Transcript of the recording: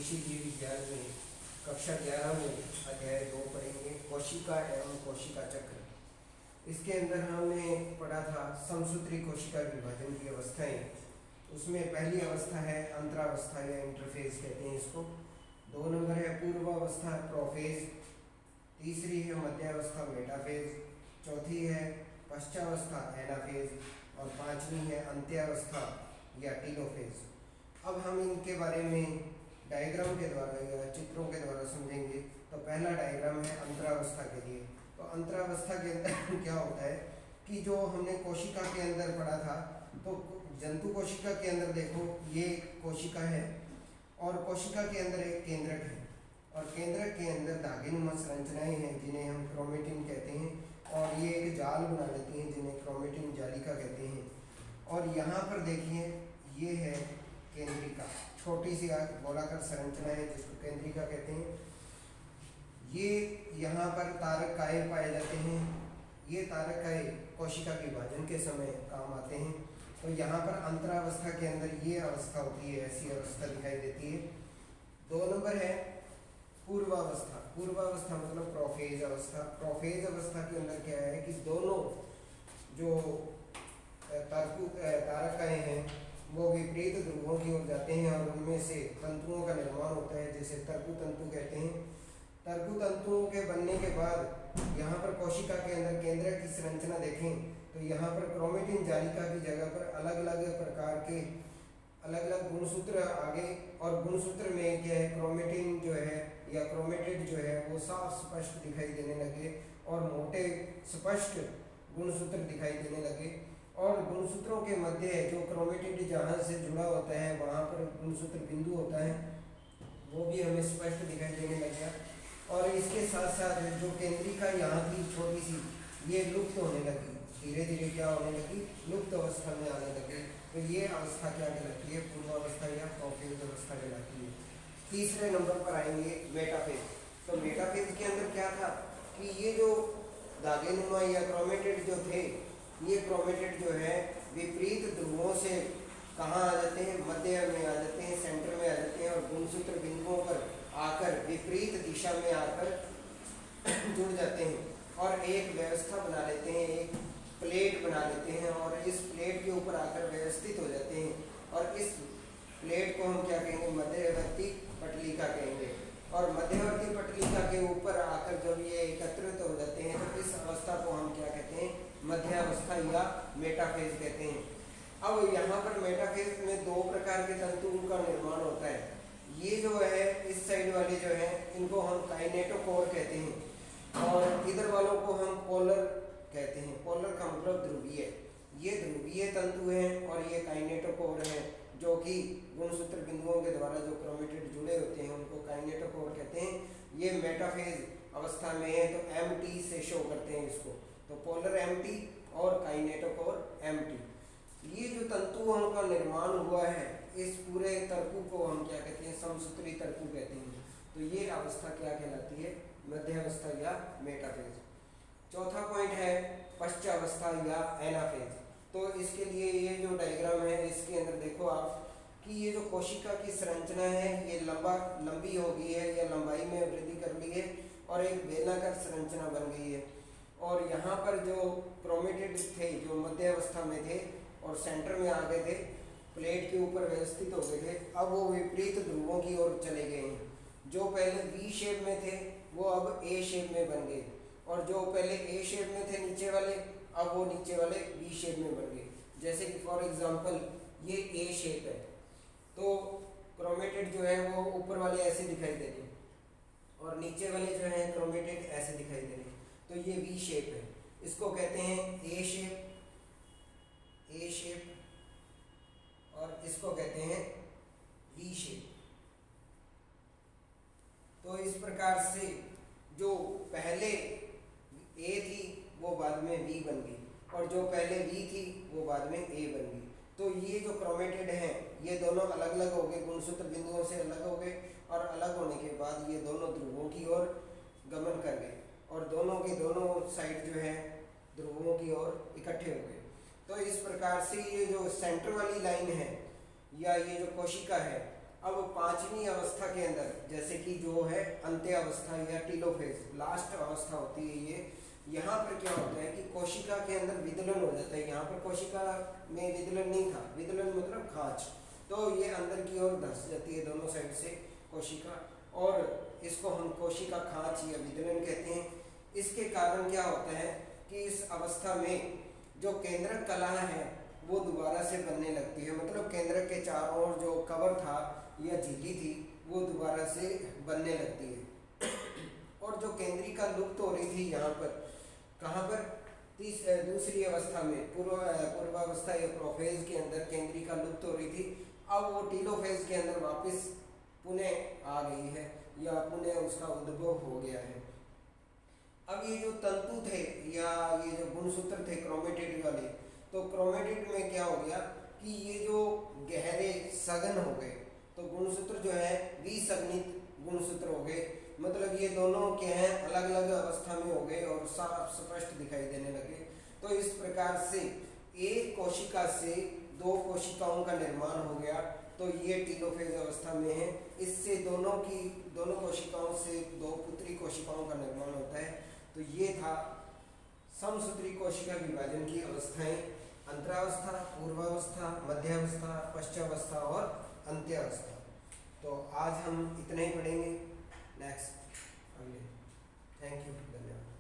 कृषि जीव विज्ञान में कक्षा 11 में अध्याय 2 पढ़ेंगे, कोशिका एवं कोशिका चक्र। इसके अंदर हमने पढ़ा था समसूत्री कोशिका विभाजन की अवस्थाएं। उसमें पहली अवस्था है अंतरावस्था या इंटरफेज कहते हैं इसको। 2 नंबर है पूर्वावस्था प्रोफेज, तीसरी है मध्यावस्था मेटाफेज, चौथी है पश्चावस्था एनाफेज और 5वीं है अंत्यावस्था या टीलोफेज। अब हम इनके बारे में डायग्राम के द्वारा या चित्रों के द्वारा समझेंगे। तो पहला डायग्राम है अंतरावस्था के लिए। तो अंतरावस्था के अंदर क्या होता है कि जो हमने कोशिका के अंदर पढ़ा था, तो जंतु कोशिका के अंदर देखो ये कोशिका है और कोशिका के अंदर एक केंद्रक है और केंद्रक के अंदर धागेनुमा संरचनाएं हैं जिन्हें हम क्रोमेटिन कहते हैं और ये एक जाल बना लेती हैं जिन्हें क्रोमेटिन जालिका कहते हैं। और यहाँ पर देखिए ये है केंद्रिका, छोटी सी गोलाकार संरचना है जिसको केंद्रिका कहते हैं। ये यहाँ पर तारकाएं पाए जाते हैं। ये तारकाएं कोशिका विभाजन के समय काम आते हैं। तो यहाँ पर अंतरावस्था के अंदर ये अवस्था होती है, ऐसी अवस्था दिखाई देती है। 2 नंबर है पूर्वावस्था। पूर्वावस्था मतलब प्रोफेज अवस्था। प्रोफेज अवस्था के अंदर क्या है कि दोनों जो तारकाएं हैं वो विपरीत ध्रुवों की ओर जाते हैं और उनमें से तंतुओं का निर्माण होता है जिसे तर्कु तंतु कहते हैं। तर्कु तंतुओं के बनने के बाद यहाँ पर कोशिका के अंदर केंद्र की संरचना देखें तो यहाँ पर क्रोमेटिन जालिका की जगह पर अलग अलग प्रकार के अलग अलग गुणसूत्र आगे और गुणसूत्र में क्या है क्रोमेटिन जो है या क्रोमेटिड जो है वो साफ स्पष्ट दिखाई देने लगे और मोटे स्पष्ट गुणसूत्र दिखाई देने लगे। और गुणसूत्रों के मध्य जो क्रोमेटिड जहाँ से जुड़ा होता है वहाँ पर गुणसूत्र बिंदु होता है वो भी हमें स्पष्ट दिखाई देने लग गया। और इसके साथ साथ जो केंद्रिका यहाँ की छोटी सी ये लुप्त होने लगी, धीरे धीरे क्या होने लगी, लुप्त अवस्था में आने लगी। तो ये अवस्था क्या कहलाती है, पूर्वावस्था या प्रोफेज अवस्था कहलाती है। तीसरे नंबर पर आएंगे मेटाफेज। तो मेटाफेज के अंदर क्या था कि ये जो धागेनुमा या क्रोमेटिड जो थे, ये क्रोमेटिड जो है विपरीत ध्रुवों से कहाँ आ जाते हैं, मध्य में आ जाते हैं, सेंटर में आ जाते हैं और गुणसूत्र बिंदुओं पर आकर विपरीत दिशा में आकर जुड़ जाते हैं और एक व्यवस्था बना लेते हैं, एक प्लेट बना लेते हैं और इस प्लेट के ऊपर आकर व्यवस्थित हो जाते हैं। और इस प्लेट को हम क्या कहेंगे, मध्यवर्ती पटलिका कहेंगे। और मध्यवर्ती पटलिका के ऊपर आकर जब ये एकत्रित हो जाते हैं तो इस अवस्था को हम क्या कहते हैं, मध्यावस्था या मेटाफेज कहते हैं। अब यहाँ पर मेटाफेज में 2 प्रकार के तंतुओं का निर्माण होता है। ये जो है इस साइड वाले जो है इनको हम काइनेटोकोर कहते हैं और इधर वालों को हम पोलर कहते हैं। पोलर का मतलब ध्रुवीय। ये ध्रुवीय तंतु हैं और ये काइनेटोकोर हैं जो कि गुणसूत्र बिंदुओं के द्वारा जो क्रोमेटिड जुड़े होते हैं उनको काइनेटोकोर कहते हैं। ये मेटाफेज अवस्था में है तो MT से शो करते हैं इसको, तो पोलर MT और काइनेटोकोर MT। ये जो तंतुओं का निर्माण हुआ है इस पूरे तर्कु को हम क्या कहते हैं, समसूत्री तर्कु कहते हैं। तो ये अवस्था क्या कहलाती है, मध्यावस्था या मेटाफेज। चौथा पॉइंट है पश्चावस्था या एनाफेज। तो इसके लिए ये जो डायग्राम है इसके अंदर देखो आप कि ये जो कोशिका की संरचना है ये लंबी हो गई है या लंबाई में वृद्धि कर ली है और एक बेलनाकार संरचना बन गई है। और यहाँ पर जो क्रोमेटिड थे जो मध्यावस्था में थे और सेंटर में आ गए थे, प्लेट के ऊपर व्यवस्थित हो गए थे, अब वो विपरीत ध्रुवों की ओर चले गए हैं। जो पहले V शेप में थे वो अब A शेप में बन गए और जो पहले A शेप में थे नीचे वाले, अब वो नीचे वाले V शेप में बन गए। जैसे कि फॉर एग्जांपल ये A शेप है तो क्रोमेटिड जो है वो ऊपर वाले ऐसे दिखाई दे रहे और नीचे वाले जो है क्रोमेटिड ऐसे दिखाई दे रहे। तो ये V शेप है, इसको कहते हैं A शेप और इसको कहते हैं V शेप। तो इस प्रकार से जो पहले A थी वो बाद में V बन गई और जो पहले V थी वो बाद में A बन गई। तो ये जो क्रोमेटिड हैं ये दोनों अलग अलग हो गए, गुणसूत्र बिंदुओं से अलग हो गए और अलग होने के बाद ये दोनों ध्रुवों की ओर गमन कर गए और दोनों के दोनों साइड जो है ध्रुवों की ओर इकट्ठे हो गए। तो इस प्रकार से ये जो सेंटर वाली लाइन है या ये जो कोशिका है अब पांचवी अवस्था के अंदर जैसे कि जो है अंत्य अवस्था या टीलोफेज, लास्ट अवस्था होती है ये। यहाँ पर क्या होता है कि कोशिका के अंदर विदलन हो जाता है। यहाँ पर कोशिका में विदलन नहीं था, विदलन मतलब खांच, तो ये अंदर की ओर धंस जाती है दोनों साइड से कोशिका, और इसको हम कोशिका खांच या विदलन कहते हैं। इसके कारण क्या होता है कि इस अवस्था में जो केंद्रक कला है वो दोबारा से बनने लगती है, मतलब केंद्रक के चारों ओर जो कवर था या झिल्ली थी वो दोबारा से बनने लगती है। और जो केंद्रिका लुप्त हो रही थी यहाँ पर, कहाँ पर, दूसरी अवस्था में, पूर्वावस्था या प्रोफेज के अंदर केंद्रिका लुप्त हो रही थी, अब वो टीलोफेज के अंदर वापस पुनः आ गई है या पुनः उसका उद्भव हो गया है। अब ये जो तंतु थे या ये जो गुणसूत्र थे क्रोमेटिड वाले, तो क्रोमेटिड में क्या हो गया कि ये जो गहरे सघन हो गए, तो गुणसूत्र जो है विसंगत गुणसूत्र हो गए, मतलब ये दोनों क्या हैं अलग अलग अवस्था में हो गए और साफ स्पष्ट दिखाई देने लगे। तो इस प्रकार से एक कोशिका से दो कोशिकाओं का निर्माण हो गया, तो ये टीलोफेज अवस्था में है। इससे दोनों कोशिकाओं से दो पुत्री कोशिकाओं का निर्माण होता है। तो ये था समसूत्री कोशिका विभाजन की अवस्थाएं, अंतरावस्था, पूर्वावस्था, मध्यावस्था, पश्चावस्था और अंत्यावस्था। तो आज हम इतना ही पढ़ेंगे, नेक्स्ट अगले। थैंक यू, धन्यवाद।